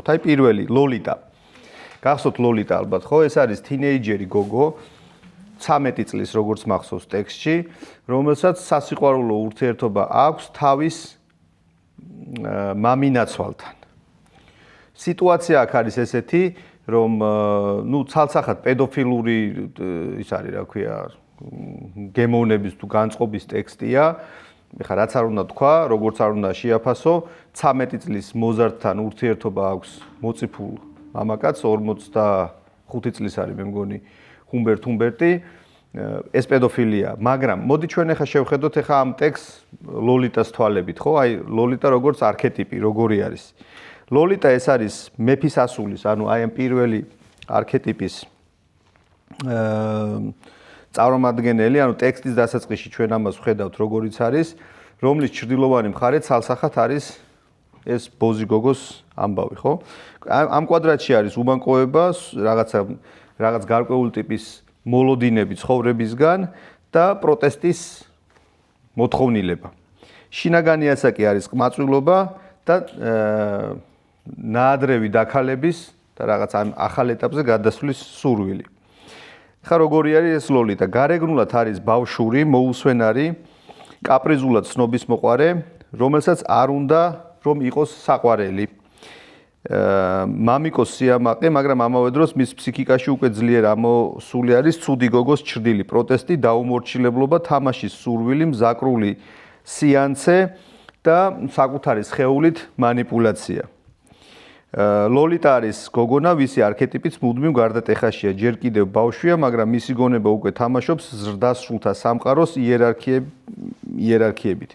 ვიყოთ. აი პირველი ლოლიტა. გახსოვთ ლოლიტა ალბათ, ხო? ეს არის თინეიჯერი გოგო 13 წლის როგორც მახსოვს ტექსტში, რომელსაც სასიყვარულო ურთიერთობა აქვს თავის მამინაცვალთან. სიტუაცია აქ არის ესეთი, რომ ცალსახად პედოფილური ის არის, რა ქვია, გემოვნების თუ განწყობის ტექსტია. ეხლა რაც არ უნდა თქვა, როგორც არ უნდა შეაფასო, 13 წლის მოზარდთან ურთიერთობა აქვს მოციფულ მამაკაცს, 45 წლის არის მე მგონი ჰუმბერტი. ეს პედოფილია, მაგრამ მოდი ჩვენ ახლა შევხედოთ ახლა ამ ტექსტს ლოლიტას თვალებით, ხო? აი ლოლიტა როგორც არქეტიპი, როგორი არის. ლოლიტა ეს არის მეფის ასულის, ანუ აი ამ პირველი არქეტიპის წარმომადგენელი, ანუ ტექსტის დასაწყისში ჩვენ ამას ვხედავთ, როგორიც არის, რომლის ჩრდილოვანი მხარე ცალსახად არის ეს ბოზი გოგოს ამბავი, ხო? ამ კვადრატში არის უმანკოება, რაღაც გარკვეული ტიპის მოლოდინები ცხოვრებისგან და პროტესტის მოთხოვნილება. შინაგანი ასაკი არის ყმაწვილობა და ნაადრევი დაქალების და რაღაც ამ ახალ ეტაპზე გადასვლის სურვილი. ხა როგორი არის ეს ლოლიტა? გარეგნულად არის ბავშვური, მოუსვენარი, კაპრიზულად ცნობისმოყვარე, რომელსაც არ უნდა რომ იყოს საყვარელი. მამიკოს სიამაყე, მაგრამ ამავე დროს მის ფსიქიკაში უკვე ძლიერ ამოსული არის ცუდი გოგოს ჩრდილი, პროტესტი, დაუმორჩილებლობა, თამაშის სურვილი, მზაკრული სეანსე და საკუთარი სხეულით მანიპულაცია. ლოლიტა არის გოგონა, ვისი არქეტიპიც მუდმივ გარდატეხაშია, ჯერ კიდევ ბავშვია, მაგრამ მისი გონება უკვე თამაშობს ზრდასრულთა სამყაროს იერარქიებით,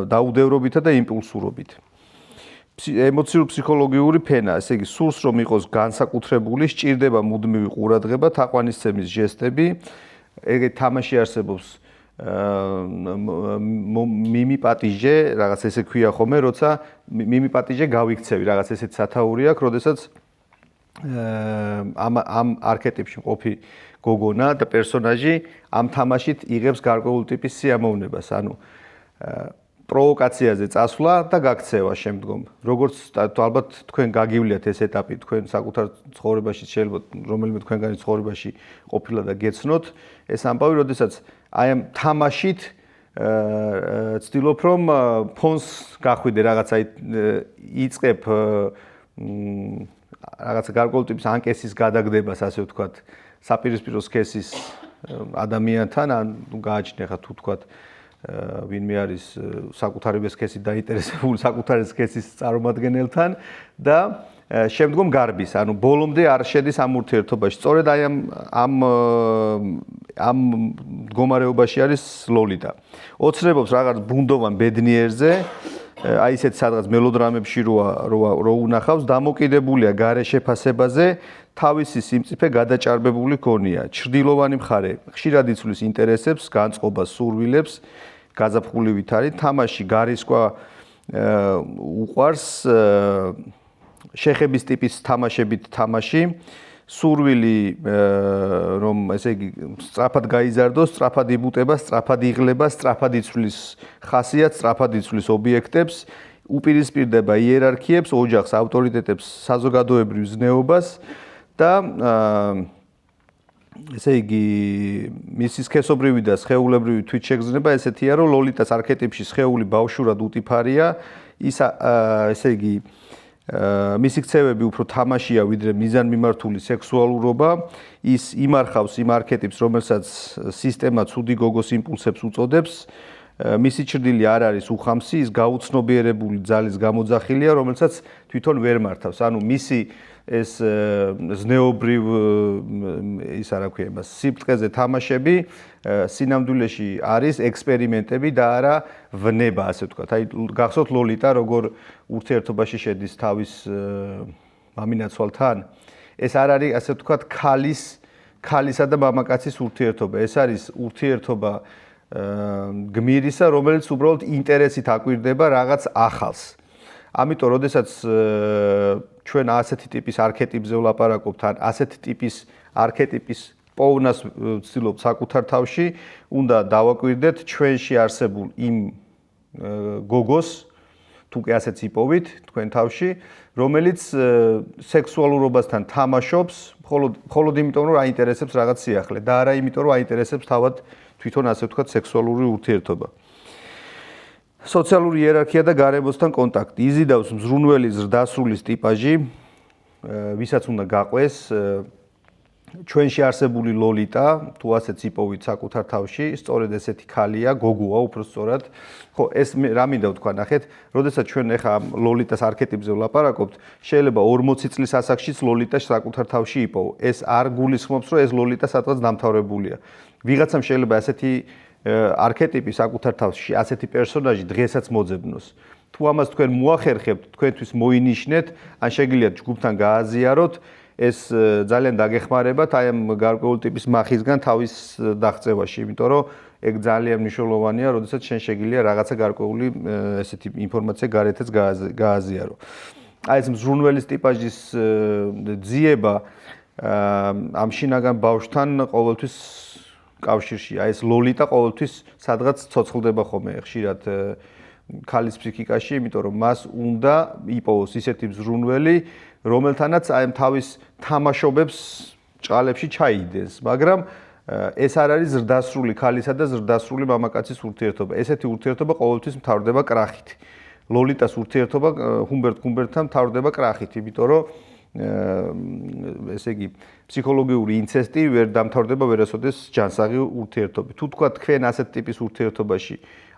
დაუდევრობითა და იმპულსურობით. ემოციურ-ფსიქოლოგიური ფენა, ესე იგი, სურს რომ იყოს განსაკუთრებული, სჭირდება მუდმივი ყურადღება, თაყვანისცემის ჟესტები, ეგეთი თამაში არსებობს მიმიპატიჟე, რაღაც ესე ქვია ხოლმე, როცა მიმიპატიჟე გავიქცევი, რაღაც ესეთი სათაური აქვს, როდესაც ამ არქეტიპში მყოფი გოგონა და პერსონაჟი ამ თამაშით იღებს გარკვეული ტიპის სიამოვნებას, ანუ პროვოკაციაზე წასვლა და გაქცევა შემდგომ. როგორც ალბათ თქვენ გაგივლიათ ეს ეტაპი, თქვენ საკუთარ ცხოვრებაში შეიძლება რომელიმე თქვენგანი ცხოვრებაში ყოფილა და გეცნოთ ეს ამბავი, როდესაც აი ამ თამაშით ცდილობ რომ ფონს გახვიდე რაღაცა იწყებ რაღაცა გარკვეული ტიპის ანკესის გადაგდებას, ასე ვთქვათ, საპირისპირო სქესის ადამიანთან, ან გააჩნია ხა თუ ვთქვათ ვინმე არის საკუთარი სქესით დაინტერესებული საკუთარი სქესის წარმომადგენელთან და შემდგომ გარბის, ანუ ბოლომდე არ შედის ამ ურთიერთობაში. სწორედ აი ამ მდგომარეობაში არის ლოლიტა. ოცნებობს რაღაც ბუნდოვან ბედნიერზე, აი ისეთ სადღაც მელოდრამებში რო უნახავს, დამოკიდებულია გარე შეფასებაზე, თავისი სიმწიფე გადაჭარბებული ქონია. ჩრდილოვანი მხარე ხშირად იცვლის ინტერესებს, განწყობას, სურვილებს, გაზაფხულივით არის, თამაში გარისკვა უყვარს, შეხების ტიპის თამაშებით თამაში, სურვილი რომ ესე იგი სწრაფად გაიზარდოს, სწრაფად იბუტება, სწრაფად იღლება, სწრაფად იცვლის ხასიათს, სწრაფად იცვლის ობიექტებს, უპირისპირდება იერარქიებს, ოჯახს, ავტორიტეტებს, საზოგადოებრივ ზნეობას და ესე იგი მისი სქესობრივი და სხეულებრივი თვითშეგრძნება ესეთია, რომ ლოლიტას არქეტიპში სხეული ბავშვურად უტიფარია, ის ესე იგი მისი ქცევები უფრო თამაშია, ვიდრე მიზანმიმართული სექსუალურობა, ის იმარხავს იმ არქეტიპს, რომელსაც სისტემა ცუდი გოგოს იმპულსებს უწოდებს, მისი ჩრდილი არ არის უხამსი, ის გაუცნობიერებული ძალის გამოძახილია, რომელსაც თვითონ ვერ მართავს. ანუ მისი ეს ზნეობრივ ის არა ქვია იმას, სიბტყეზე თამაშები სინამდვილეში არის ექსპერიმენტები და არა ვნება, ასე ვთქვათ. აი გახსოვთ ლოლიტა როგორ ურთიერთობაში შედის თავის მამინაცვალთან? ეს არ არის, ასე ვთქვათ, ქალისა და მამაკაცის ურთიერთობა. ეს არის ურთიერთობა გმირისა, რომელიც უბრალოდ ინტერესით აკვირდება რაღაც ახალს. ამიტომ, როდესაც ჩვენ ასეთი ტიპის არქეტიპზე ვლაპარაკობთ, ან ასეთი ტიპის არქეტიპის პოვნას ვცდილობთ საკუთარ თავში, უნდა დავაკვირდეთ ჩვენში არსებულ იმ გოგოს თუ კი ასეც იპოვით თქვენ თავში, რომელიც სექსუალურობასთან თამაშობს, მხოლოდ იმიტომ რომ აინტერესებს რაღაც სიახლე და არა იმიტომ რომ აინტერესებს თავად თვითონ ასე ვთქვათ სექსუალური ურთიერთობა. სოციალური იერარქია და გარემოსთან კონტაქტი. იზიდავს მზრუნველი ზრდასრულის ტიპაჟი, ვისაც უნდა გაყვეს ჩვენში არსებული ლოლიტა, თუ ასეც იპოვით საკუთარ თავში, სწორედ ესეთი ქალია, გოგოა უფრო სწორად. ხო, ეს რა მინდა ვთქვა, ნახეთ, როდესაც ჩვენ ახლა ლოლიტას არქეტიპზე ვლაპარაკობთ, შეიძლება 40 წლის ასაკშიც ლოლიტა საკუთარ თავში იპოვო. ეს არ გულისხმობს, რომ ეს ლოლიტა სადღაც დამთავრებულია. ვიღაცამ შეიძლება ასეთი არქეტიპი საკუთარ თავში, ასეთი პერსონაჟი დღესაც მოძებნოს. თუ ამას თქვენ მოახერხებთ, თქვენთვის მოინიშნეთ, ან შეგიძლიათ ჯგუფთან გააზიაროთ, ეს ძალიან დაგეხმარებათ აი ამ გარკვეული ტიპის მახისგან თავის დაღწევაში, იმიტომ რომ ეგ ძალიან მნიშვნელოვანია, როდესაც შენ შეგიძლია რაღაცა გარკვეული ესეთი ინფორმაცია გარეთაც გააზიარო. აი ეს მზრუნველის ტიპაჟის ძიება ამ შინაგან ბავშვთან ყოველთვის კავშირში, აი ეს ლოლიტა ყოველთვის სადღაც ცოცხლდება ხოლმე ხშირად ქალის ფსიქიკაში, იმიტომ რომ მას უნდა იპოვოს ისეთი მზრუნველი, რომელთანაც აი თავის თამაშობებს ჭყალებში ჩაიდენს, მაგრამ ეს არ არის ზრდასრული ქალისა და ზრდასრული მამაკაცის ურთიერთობა. ესეთი ურთიერთობა ყოველთვის მთავრდება კრახით. ლოლიტას ურთიერთობა ჰუმბერტთან მთავრდება კრახით, იმიტომ რომ ესე იგი ფსიქოლოგიური ინცესტი ვერ დამთავრდება ვერასოდეს ჯანსაღი ურთიერთობით. თუ თქვა თქვენ ასეთ ტიპის ურთიერთობაში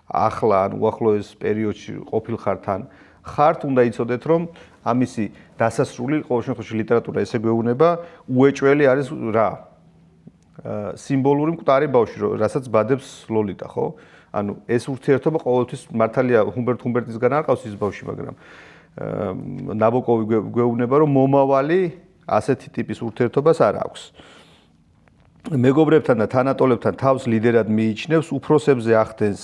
ახლა ან უახლოეს პერიოდში ყოფილხართან ხართ, უნდა იცოდეთ, რომ ამისი დასასრული ყოველ შემთხვევაში ლიტერატურა ესე გვეუბნება, უეჭველი არის რა? სიმბოლური მკვდარი ბავშვი, რასაც ბადებს ლოლიტა, ხო? ანუ ეს ურთიერთობა ყოველთვის მართალია ჰუმბერტისგან არ ყავს ის ბავშვი, მაგრამ ნაბოკოვი გვეუბნება, რომ მომავალი ასეთი ტიპის ურთიერთობას არ აქვს. მეგობრებთან და თანატოლებთან თავს ლიდერად მიიჩნევს, უფროსებზე ახდენს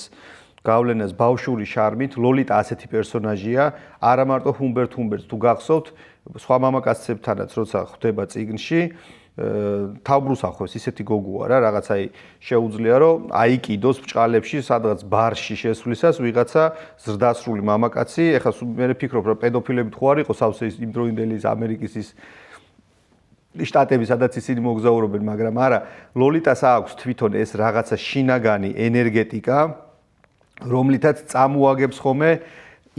გავლენას ბავშვური შარმით, ლოლიტა ასეთი პერსონაჟია, არა მარტო ჰუმბერტს თუ გახსოვთ, სხვა მამაკაცებთანაც როცა ხვდება წიგნში, თავბრუს ახოს ისეთი გოგოა რა, რაღაცა შეუძლია რომ აიკიდოს ბჭყალებში, სადღაც ბარში შესვლისას ვიღაცა ზრდასრული მამაკაცი, ეხლა მე ვფიქრობ რომ პედოფილები თუ არ იყო სავსე იმდროინდელი ამერიკის ის შტატები, სადაც ისინი მოგზაურობენ, მაგრამ არა, ლოლიტას აქვს თვითონ ეს რაღაცა შინაგანი ენერგეტიკა, რომლითაც წამოაგებს ხოლმე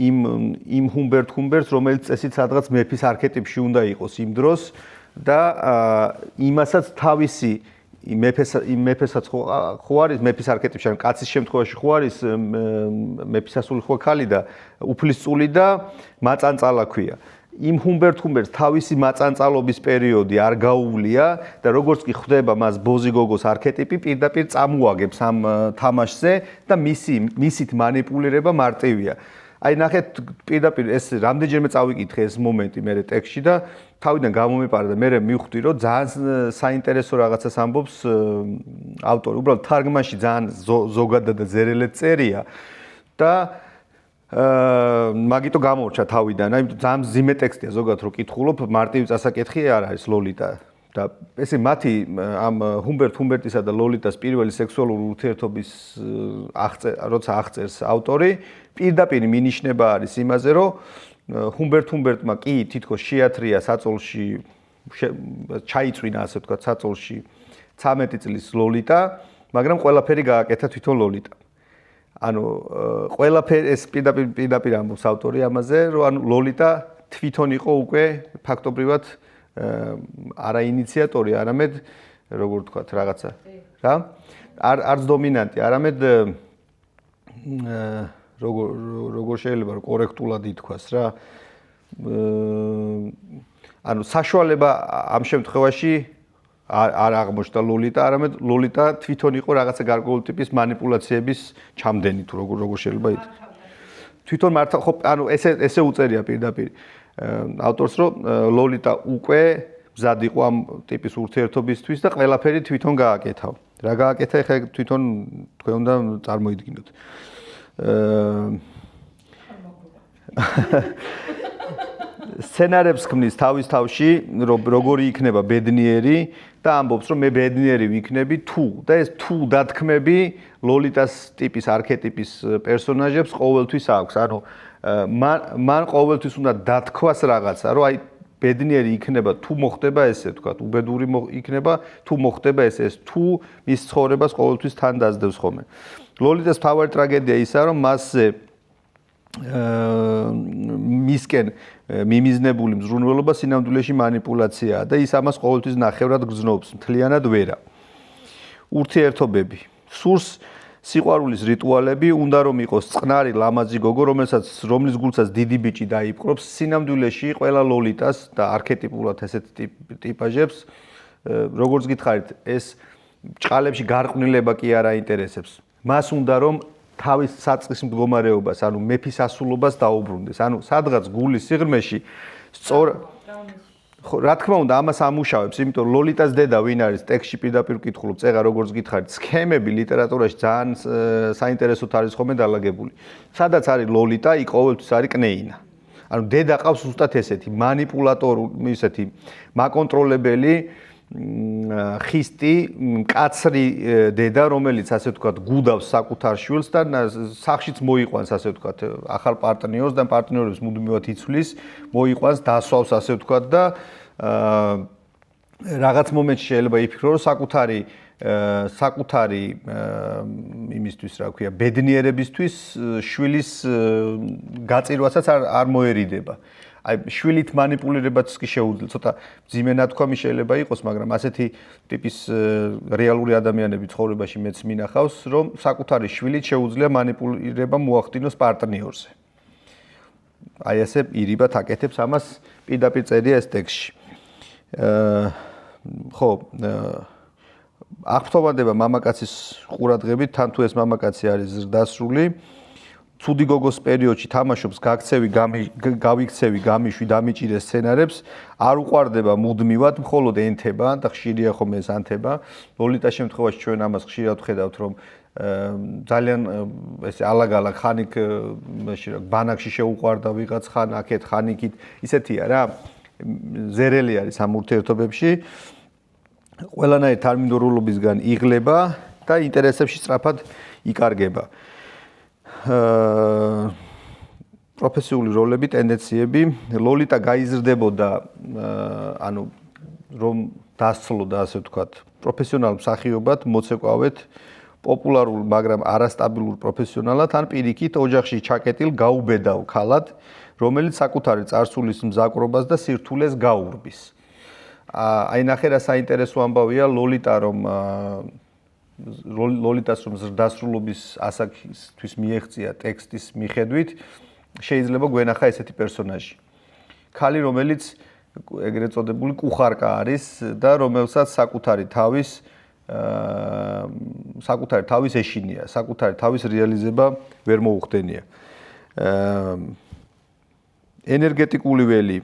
იმ ჰუმბერტს, რომელიც წესით სადღაც მეფის არქეტიპში უნდა იყოს იმ დროს და იმასაც თავისი მეფესაც ხო არის მეფის არქეტიპში, ან კაცის შემთხვევაში ხო არის მეფისასული ხო ქალი და უფლისწული და მაწანწალა ქვია. იმ ჰუმბერტს თავისი მაწანწალობის პერიოდი არ გაუვლია და როგორც კი ხვდება მას ბოზი გოგოს არქეტიპი, პირდაპირ წამოაგებს ამ თამაშზე და მისით მანიპულირება მარტივია. აი ნახეთ პირდაპირ ეს რამდენჯერმე წავიკითხე ეს მომენტი მე ტექსტში და თავიდან გამომეპარა და მე მივხვდი რომ ძალიან საინტერესო რაღაცას ამბობს ავტორი. უბრალოდ თარგმანში ძალიან ზოგადად და ზერელად წერია და მაგიტო გამორჩა თავიდან. აი ძალიან მძიმე ტექსტია ზოგადად რო კითხულობ, მარტივი წასაკითხი არ არის ლოლიტა. და ესე მათი ამ ჰუმბერტისა და ლოლიტას პირველი სექსუალური ურთიერთობის როცა აღწერს ავტორი, პირდაპირ მინიშნება არის იმაზე, რომ ჰუმბერტმა კი თითქოს შეათრია საწოლში, ჩაიწვინა ასე ვთქვათ საწოლში 13 წლის ლოლიტა, მაგრამ ყველაფერი გააკეთა თვითონ ლოლიტა. ანუ ყველაფერი ეს პირდაპირ ამბობს ავტორი ამაზე, რომ ანუ ლოლიტა თვითონ იყო უკვე ფაქტობრივად არა ინიციატორი, არამედ როგორ ვთქვათ რაღაცა რა? არც დომინანტი, არამედ როგორ შეიძლება კორექტულად ითქვას რა? ანუ საშუალება ამ შემთხვევაში არ აღმოჩნდა ლოლიტა, არამედ ლოლიტა თვითონ იყო რაღაცა გარკვეული ტიპის მანიპულაციების ჩამდენი თუ როგორ შეიძლება ითქვას. თვითონ მართა ხო ანუ ესე უწერია პირდაპირ ავტორს რომ ლოლიტა უკვე მზად იყო ამ ტიპის ურთიერთობისთვის და ყველაფერი თვითონ გააკეთა. რა გააკეთა, ეხლა თვითონ თქვენ უნდა წარმოიდგინოთ. სცენარებს ქმნის თავის თავში, როგორი იქნება ბედნიერი და ამბობს, რომ მე ბედნიერი ვიქნები თუ და ეს თუ დათქმები ლოლიტას ტიპის არქეტიპის პერსონაჟებს ყოველთვის აქვს. ანუ მან ყოველთვის უნდა დათქვას რაღაცა, რომ აი ბედნიერი იქნება თუ მოხდება ესე, თქვა, უბედური იქნება თუ მოხდება ესე, თუ მის ცხოვრებას ყოველთვის თან დაძდევს ხოლმე. ლოლიტას თავარი ტრაგედია ისაა, რომ მასზე მისკენ მიმიზნებული მზრუნველობა სინამდვილეში манипуляციაა და ის ამას ყოველთვის ნახევრად გრძნობს, მთლიანად ვერა. ურთიერთობები. სურს სიყვარულის რიტუალები, უნდა რომ იყოს წყნარი ლამაზი გოგო, რომლის გულსაც დიდი ბიჭი დაიპყრობს, სინამდვილეში ყველა ლოლიტას და არქეტიპულად ესეთ ტიპაჟებს, როგორც გითხარით, ეს ჭყალებში გარყვნილება კი არ აინტერესებს. მას უნდა რომ თავის საწყის მდგომარეობას, ანუ მეფის ასულობას დაუბრუნდეს. ანუ სადღაც გულის სიღრმეში რა თქმა უნდა, ამას ამუშავებს, იმიტომ რომ ლოლიტას დედა ვინ არის, ტექსტში პირდაპირ ვკითხულობ, წეღა როგორც გითხარით, სქემები ლიტერატურაში ძალიან საინტერესოდ არის ხოლმე დალაგებული. სადაც არის ლოლიტა, იქ ყოველთვის არის კნეინა. ანუ დედა ყავს უბრალოდ ესეთი манипуляტორი, ესეთი მაკონტროლებელი ხისტი, მკაცრი დედა, რომელიც ასე ვთქვათ, გუდავს საკუთარ შვილს და სახშიც მოიყვანს, ასე ვთქვათ, ახალ პარტნიორს და პარტნიორებს მუდმივად იცვლის, მოიყვანს, დასვავს, ასე ვთქვათ და რაღაც მომენტში შეიძლება იფიქრო, რომ საკუთარი იმისთვის, რა ქვია, ბედნიერებისთვის შვილის გაწირვასაც არ მოერიდება. აი შვილით манипуლირებაც კი შეუძლია, ცოტა ძიმე ნათქვამი შეიძლება იყოს, მაგრამ ასეთი ტიპის რეალური ადამიანები ცხოვრებაში მეც მინახავს, რომ საკუთარი შვილით შეუძლია манипуლირება მოახდინოს პარტნიორზე. აი ასე ირიბად აკეთებს ამას პირდაპირ წერია ეს ტექსტში. ხო, აღფრთოვანდება მამაკაცის ყურადღებით, თან თუ ეს მამაკაცი არის ზრდასრული, ცუდი გოგოს პერიოდში თამაშობს გავიქცევი, გამიშვი, დამიჭირე სცენარებს, არ უყვარდება მუდმივად, მხოლოდ ენთება და ხშირია ხოლმე ეს ანთება. ლოლიტას შემთხვევაში ჩვენ ამას ხშირად ვხედავთ, რომ ძალიან ესე ალაგ-ალაგ ხანიკ ბანაკში შეუყვარდა ვიღაც, ხან აქეთ, ხან იქით, ისეთია რა. ზერელი არის ამ ურთიერთობებში. ყველანაირი თანმიმდევრულობისგან იღლება და ინტერესებში სწრაფად იკარგება. პროფესიული როლები, ტენდენციები, ლოლიტა გაიზრდებოდა, ანუ რომ დასწლოდა, ასე ვთქვათ, პროფესიონალ მსახიობად, მოცეკვავედ, პოპულარულ, მაგრამ არასტაბილურ პროფესიონალად, ან პირიქით ოჯახში ჩაკეტილ გაუბედავ ქალად, რომელიც საკუთარი წარსულის მზაკრობას და სირთულეს გაურბის. აი ნახე რა საინტერესო ამბავია ლოლიტას რომ ზრდასრულობის ასაკისთვის მიეღწია ტექსტის მიხედვით, შეიძლება გვენახა ესეთი პერსონაჟი. ქალი, რომელიც ეგრეთ წოდებული კუხარკა არის და რომელსაც საკუთარი თავის ეშინია, საკუთარი თავის რეალიზება ვერ მოუხდენია. ენერგეტიკული ველი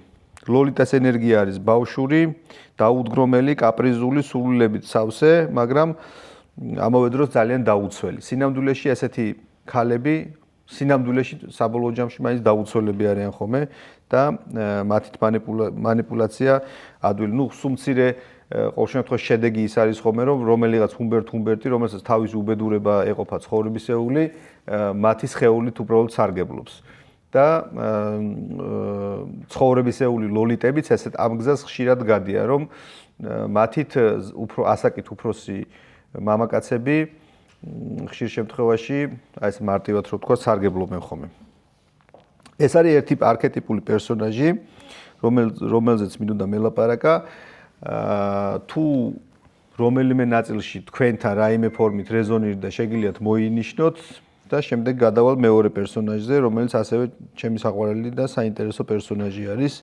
ლოლიტას ენერგია არის ბავშვური, დაუდგრომელი, კაპრიზული, სულულებით სავსე, მაგრამ ამავე დროს ძალიან დაუცველი. სინამდვილეში ესეთი ქალები სინამდვილეში საბოლოო ჯამში მაინც დაუცველები არიან ხოლმე და მათით манипуляცია ადვილი. ნუ სუმცირე ყოველ შემთხვევაში შედეგი ის არის ხოლმე, რომ რომელიღაც ჰუმბერტი, რომელსაც თავის უბედურება ეყოფა ცხოვრებისეული, მათი სხეულით უბრალოდ სარგებლობს. და ცხოვრებისეული ლოლიტებიც ესეთ ამ გზას ხშირად გადიან, რომ მათით უფრო ასაკით უფროსი მამაკაცები ხშირ შემთხვევაში, აი ეს მარტივად რო ვთქვა, სარგებლობენ ხოლმე. ეს არის ერთი არქეტიპული პერსონაჟი, რომელზეც მინდოდა მელაპარაკა. თუ რომელიმე ნაწილში თქვენთან რაიმე ფორმით რეზონირდა, შეგიძლიათ მოინიშნოთ და შემდეგ გადავალ მეორე პერსონაჟზე, რომელიც ასევე ჩემი საყვარელი და საინტერესო პერსონაჟი არის.